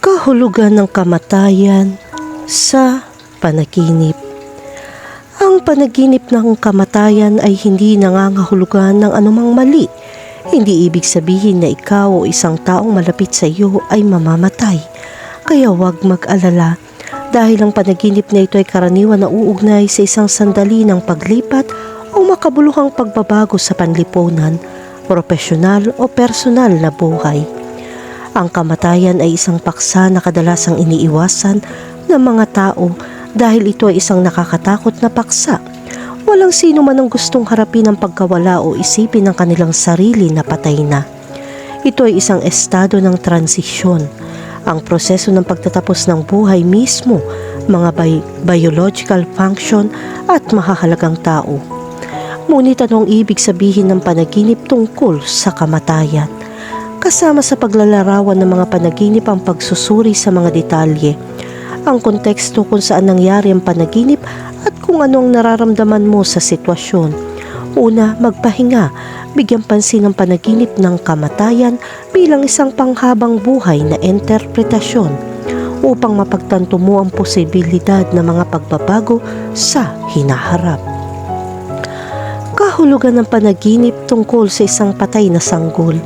Kahulugan ng kamatayan sa panaginip. Ang panaginip ng kamatayan ay hindi nangangahulugan ng anumang mali. Hindi ibig sabihin na ikaw o isang taong malapit sa iyo ay mamamatay. Kaya huwag mag-alala dahil ang panaginip na ito ay karaniwan na uugnay sa isang sandali ng paglipat o makabuluhang pagbabago sa panlipunan, profesional o personal na buhay. Ang kamatayan ay isang paksa na kadalasang iniiwasan ng mga tao dahil ito ay isang nakakatakot na paksa. Walang sino man ang gustong harapin ang pagkawala o isipin ng kanilang sarili na patay na. Ito ay isang estado ng transisyon, ang proseso ng pagtatapos ng buhay mismo, mga biological function at mahahalagang tao. Ngunit anong ibig sabihin ng panaginip tungkol sa kamatayan? Kasama sa paglalarawan ng mga panaginip ang pagsusuri sa mga detalye, ang konteksto kung saan nangyari ang panaginip at kung ano ang nararamdaman mo sa sitwasyon. Una, magpahinga, bigyan pansin ang panaginip ng kamatayan bilang isang panghabang buhay na interpretasyon upang mapagtanto mo ang posibilidad ng mga pagbabago sa hinaharap. Kahulugan ng panaginip tungkol sa isang patay na sanggol.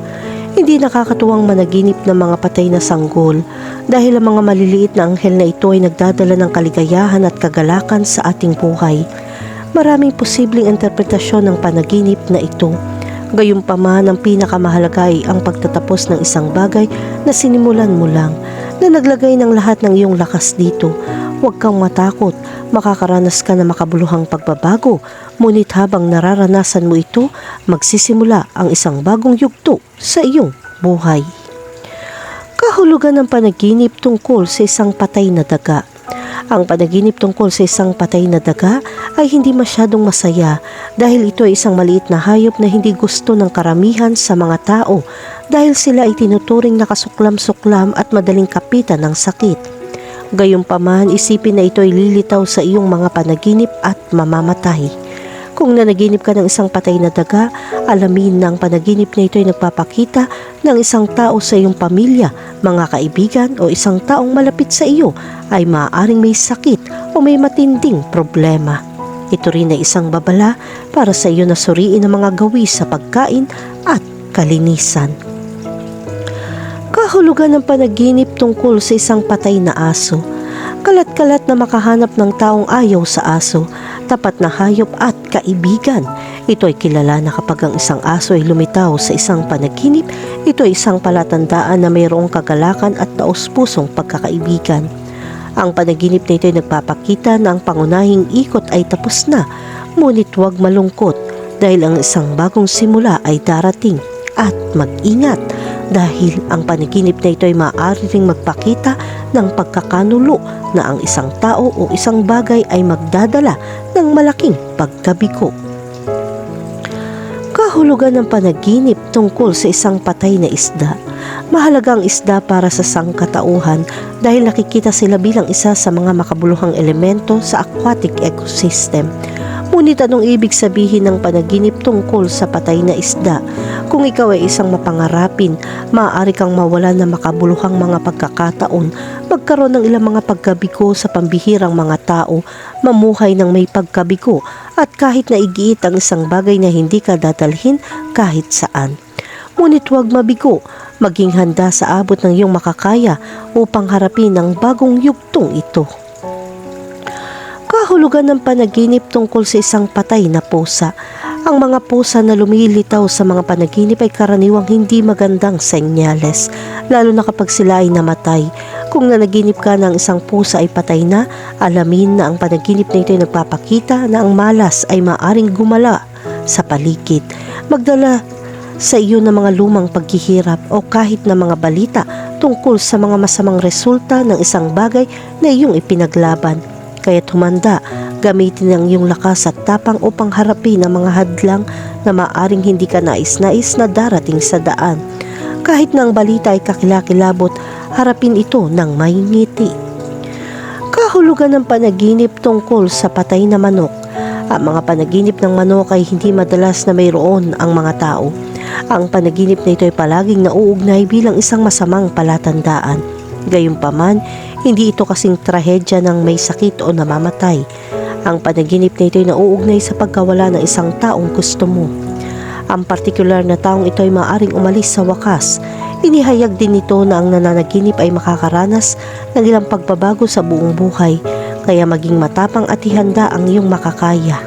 Hindi nakakatuwang managinip ng mga patay na sanggol dahil ang mga maliliit na anghel na ito ay nagdadala ng kaligayahan at kagalakan sa ating buhay. Maraming posibleng interpretasyon ng panaginip na ito. Gayunpaman, ang pinakamahalaga ay ang pagtatapos ng isang bagay na sinimulan mo lang, na naglagay ng lahat ng iyong lakas dito. Huwag kang matakot, makakaranas ka ng makabuluhang pagbabago, ngunit habang nararanasan mo ito, magsisimula ang isang bagong yugto sa iyong buhay. Kahulugan ng panaginip tungkol sa isang patay na daga. Ang panaginip tungkol sa isang patay na daga ay hindi masyadong masaya dahil ito ay isang maliit na hayop na hindi gusto ng karamihan sa mga tao dahil sila ay tinuturing na kasuklam-suklam at madaling kapitan ng sakit. Gayunpaman, isipin na ito ay lilitaw sa iyong mga panaginip at mamamatay. Kung nanaginip ka ng isang patay na daga, alamin na ang panaginip na ito ay nagpapakita ng isang tao sa iyong pamilya, mga kaibigan o isang taong malapit sa iyo ay maaaring may sakit o may matinding problema. Ito rin ay isang babala para sa iyo na suriin ang mga gawi sa pagkain at kalinisan. Kahulugan ng panaginip tungkol sa isang patay na aso. Kalat-kalat na makahanap ng taong ayaw sa aso, tapat na hayop at kaibigan. Ito ay kilala na kapag ang isang aso ay lumitaw sa isang panaginip, ito ay isang palatandaan na mayroong kagalakan at taos-pusong pagkakaibigan. Ang panaginip na ito ay nagpapakita na ang pangunahing ikot ay tapos na, ngunit huwag malungkot dahil ang isang bagong simula ay darating. At mag-ingat dahil ang panaginip na ito ay maaari ring magpakita ng pagkakanulo na ang isang tao o isang bagay ay magdadala ng malaking pagkabigo. Kahulugan ng panaginip tungkol sa isang patay na isda. Mahalaga ang isda para sa sangkatauhan dahil nakikita sila bilang isa sa mga makabuluhang elemento sa aquatic ecosystem. Ngunit anong ibig sabihin ng panaginip tungkol sa patay na isda? Kung ikaw ay isang mapangarapin, maaari kang mawalan ng makabuluhang mga pagkakataon, magkaroon ng ilang mga pagkabigo sa pambihirang mga tao, mamuhay ng may pagkabigo, at kahit na igiit ang isang bagay na hindi ka dadalhin kahit saan. Ngunit huwag mabigo, maging handa sa abot ng iyong makakaya upang harapin ang bagong yugtong ito. Kahulugan ng panaginip tungkol sa isang patay na pusa. Ang mga pusa na lumilitaw sa mga panaginip ay karaniwang hindi magandang senyales, lalo na kapag sila ay namatay. Kung nanaginip ka ng isang pusa ay patay na, alamin na ang panaginip na ito ay nagpapakita na ang malas ay maaring gumala sa paligid, magdala sa iyo ng mga lumang paghihirap o kahit na mga balita tungkol sa mga masamang resulta ng isang bagay na iyong ipinaglaban. Kaya't humanda, gamitin ang iyong lakas at tapang upang harapin ang mga hadlang na maaring hindi ka nais-nais na darating sa daan. Kahit na ang balita ay kakilakilabot, harapin ito ng may ngiti. Kahulugan ng panaginip tungkol sa patay na manok. Ang mga panaginip ng manok ay hindi madalas na mayroon ang mga tao. Ang panaginip na ito ay palaging nauugnay bilang isang masamang palatandaan. Gayunpaman, hindi ito kasing trahedya ng may sakit o namamatay. Ang panaginip na ito ay nauugnay sa pagkawala ng isang taong gusto mo. Ang partikular na taong ito ay maaaring umalis sa wakas. Inihayag din nito na ang nananaginip ay makakaranas ng ilang pagbabago sa buong buhay, kaya maging matapang at ihanda ang iyong makakaya.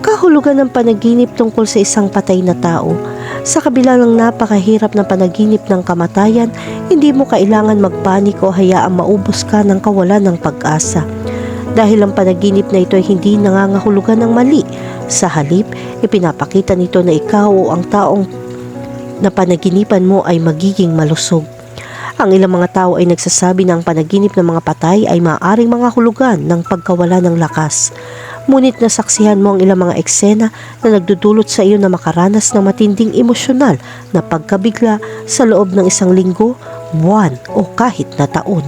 Kahulugan ng panaginip tungkol sa isang patay na tao. Sa kabila ng napakahirap na panaginip ng kamatayan, hindi mo kailangan magpanik o hayaang maubos ka ng kawalan ng pag-asa. Dahil ang panaginip na ito ay hindi nangangahulugan ng mali. Sa halip, ipinapakita nito na ikaw o ang taong na panaginipan mo ay magiging malusog. Ang ilang mga tao ay nagsasabi na ang panaginip ng mga patay ay maaaring mga hulugan ng pagkawala ng lakas. Ngunit nasaksihan mo ang ilang mga eksena na nagdudulot sa iyo na makaranas ng matinding emosyonal na pagkabigla sa loob ng isang linggo, buwan o kahit na taon.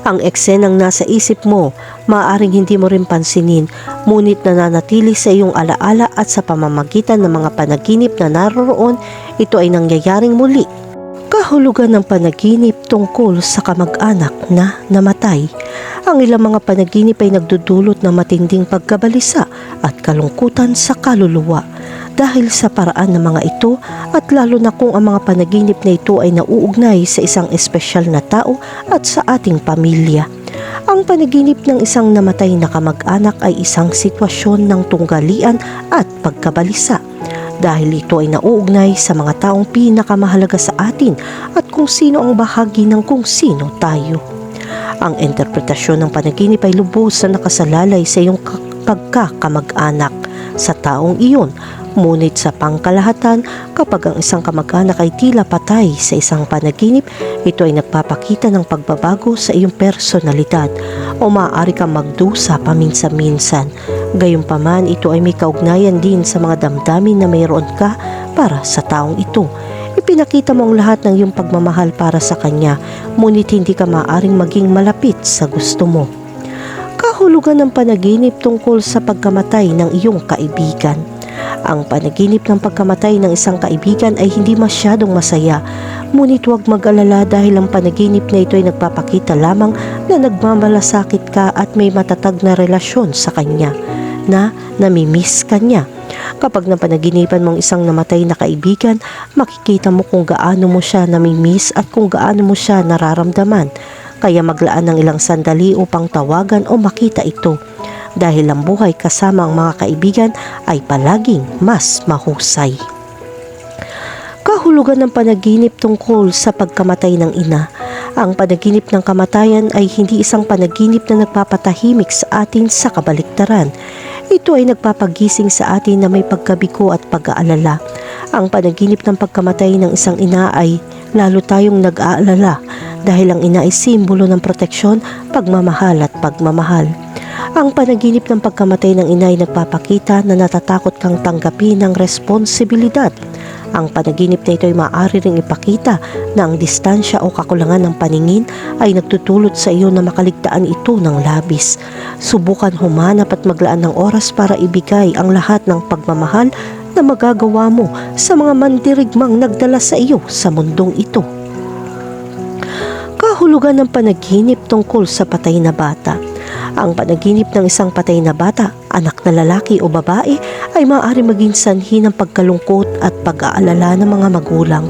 Ang eksenang nasa isip mo, maaaring hindi mo rin pansinin, ngunit nananatili sa iyong alaala at sa pamamagitan ng mga panaginip na naroroon, ito ay nangyayaring muli. Kahulugan ng panaginip tungkol sa kamag-anak na namatay. Ang ilang mga panaginip ay nagdudulot ng matinding pagkabalisa at kalungkutan sa kaluluwa dahil sa paraan ng mga ito, at lalo na kung ang mga panaginip na ito ay nauugnay sa isang espesyal na tao at sa ating pamilya. Ang panaginip ng isang namatay na kamag-anak ay isang sitwasyon ng tunggalian at pagkabalisa, dahil ito ay nauugnay sa mga taong pinakamahalaga sa atin at kung sino ang bahagi ng kung sino tayo. Ang interpretasyon ng panaginip ay lubos na nakasalalay sa iyong pagkakamag-anak sa taong iyon. Ngunit sa pangkalahatan, kapag ang isang kamag-anak ay tila patay sa isang panaginip, ito ay nagpapakita ng pagbabago sa iyong personalidad o maaari kang magdusa paminsan-minsan. Gayunpaman, ito ay may kaugnayan din sa mga damdamin na mayroon ka para sa taong ito. Ipinakita mo ang lahat ng iyong pagmamahal para sa kanya, ngunit hindi ka maaaring maging malapit sa gusto mo. Kahulugan ng panaginip tungkol sa pagkamatay ng iyong kaibigan. Ang panaginip ng pagkamatay ng isang kaibigan ay hindi masyadong masaya, ngunit huwag mag-alala dahil ang panaginip na ito ay nagpapakita lamang na nagmamalasakit ka at may matatag na relasyon sa kanya, na namimiss kanya. Kapag napanaginipan mong isang namatay na kaibigan, makikita mo kung gaano mo siya namimiss at kung gaano mo siya nararamdaman. Kaya maglaan ng ilang sandali upang tawagan o makita ito, dahil ang buhay kasama ang mga kaibigan ay palaging mas mahusay. Kahulugan ng panaginip tungkol sa pagkamatay ng ina. Ang panaginip ng kamatayan ay hindi isang panaginip na nagpapatahimik sa atin sa kabaliktaran. Ito ay nagpapagising sa atin na may pagkabigo at pag-aalala. Ang panaginip ng pagkamatay ng isang ina ay lalo tayong nag-aalala dahil ang ina ay simbolo ng proteksyon, pagmamahal at pagmamahal. Ang panaginip ng pagkamatay ng ina ay nagpapakita na natatakot kang tanggapin ng responsibilidad. Ang panaginip na ito ay maaari ring ipakita na ang distansya o kakulangan ng paningin ay nagtutulot sa iyo na makaligtaan ito ng labis. Subukan humanap at maglaan ng oras para ibigay ang lahat ng pagmamahal na magagawa mo sa mga mandirigmang nagdala sa iyo sa mundong ito. Kahulugan ng panaginip tungkol sa patay na bata. Ang panaginip ng isang patay na bata, anak na lalaki o babae, ay maaari maging sanhi ng pagkalungkot at pag-aalala ng mga magulang.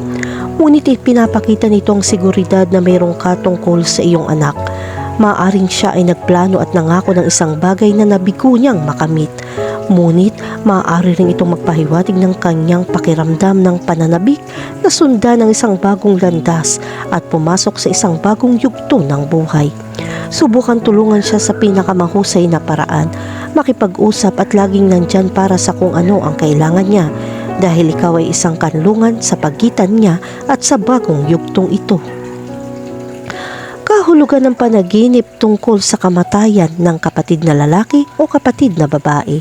Ngunit pinapakita nito ang seguridad na mayroong ka tungkol sa iyong anak. Maaaring siya ay nagplano at nangako ng isang bagay na nabigo niyang makamit. Ngunit maaari rin itong magpahiwatig ng kanyang pakiramdam ng pananabik na sundan ng isang bagong landas at pumasok sa isang bagong yugto ng buhay. Subukan tulungan siya sa pinakamahusay na paraan, makipag-usap at laging nandyan para sa kung ano ang kailangan niya, dahil ikaw ay isang kanlungan sa pagitan niya at sa bagong yugtong ito. Kahulugan ng panaginip tungkol sa kamatayan ng kapatid na lalaki o kapatid na babae.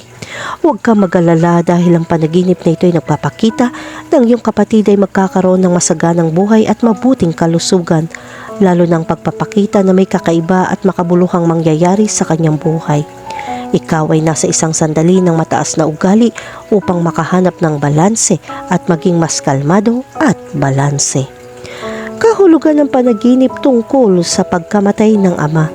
Huwag kang mag-alala dahil ang panaginip na ito ay nagpapakita na ang iyong kapatid ay magkakaroon ng masaganang buhay at mabuting kalusugan, lalo ng pagpapakita na may kakaiba at makabuluhang mangyayari sa kanyang buhay. Ikaw ay nasa isang sandali ng mataas na ugali upang makahanap ng balanse at maging mas kalmado at balanse. Kahulugan ng panaginip tungkol sa pagkamatay ng ama.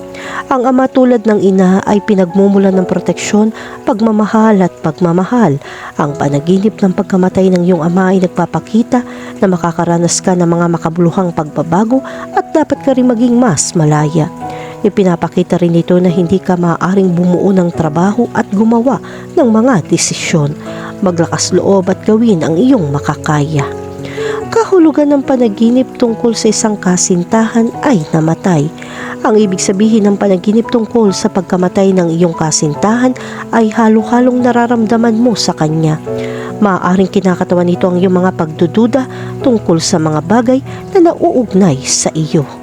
Ang ama tulad ng ina ay pinagmumulan ng proteksyon, pagmamahal at pagmamahal. Ang panaginip ng pagkamatay ng iyong ama ay nagpapakita na makakaranas ka ng mga makabuluhang pagbabago at dapat ka rin maging mas malaya. Ipinapakita rin ito na hindi ka maaaring bumuo ng trabaho at gumawa ng mga desisyon. Maglakas loob at gawin ang iyong makakaya. Kahulugan ng panaginip tungkol sa isang kasintahan ay namatay. Ang ibig sabihin ng panaginip tungkol sa pagkamatay ng iyong kasintahan ay halo-halong nararamdaman mo sa kanya. Maaaring kinakatawan nito ang iyong mga pagdududa tungkol sa mga bagay na nauugnay sa iyo.